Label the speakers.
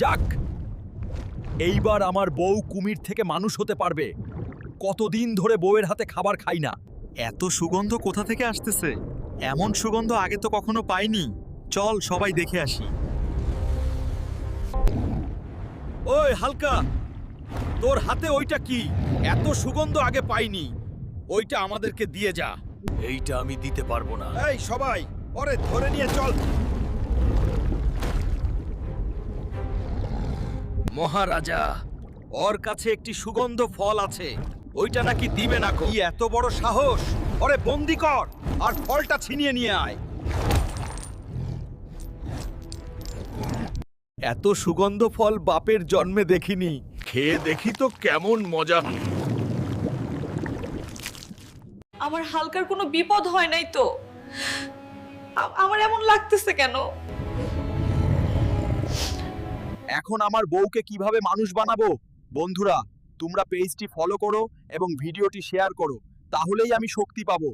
Speaker 1: যাক, এইবার আমার বউ কুমির থেকে মানুষ হতে পারবে। কতদিন ধরে বউয়ের হাতে খাবার খাই না।
Speaker 2: এত সুগন্ধ কোথা থেকে আসতেছে? এমন সুগন্ধ আগে তো কখনো পাইনি। চল সবাই দেখে আসি।
Speaker 1: ওই হালকা, তোর হাতে ওইটা কি? এত সুগন্ধ আগে পাইনি। ওইটা আমাদেরকে দিয়ে যা। এইটা আমি দিতে পারবো না। এই সবাই ওরে ধরে নিয়ে চল। মহারাজা, ওর কাছে একটি সুগন্ধ ফল আছে, ওইটা নাকি দিবে না। কি এত বড় সাহস! ওরে বন্দি কর আর ফলটা ছিনিয়ে নিয়ে আয়। এত সুগন্ধ ফল বাপের জন্মে দেখিনি। খেয়ে দেখি তো কেমন মজা।
Speaker 3: আমার হালকার কোনো বিপদ হয় নাই তো? আমার এমন লাগতেছে কেন?
Speaker 1: এখন আমার বউকে কিভাবে মানুষ বানাবো? বন্ধুরা, তোমরা পেজটি ফলো করো এবং ভিডিওটি শেয়ার করো, তাহলেই আমি শক্তি পাবো।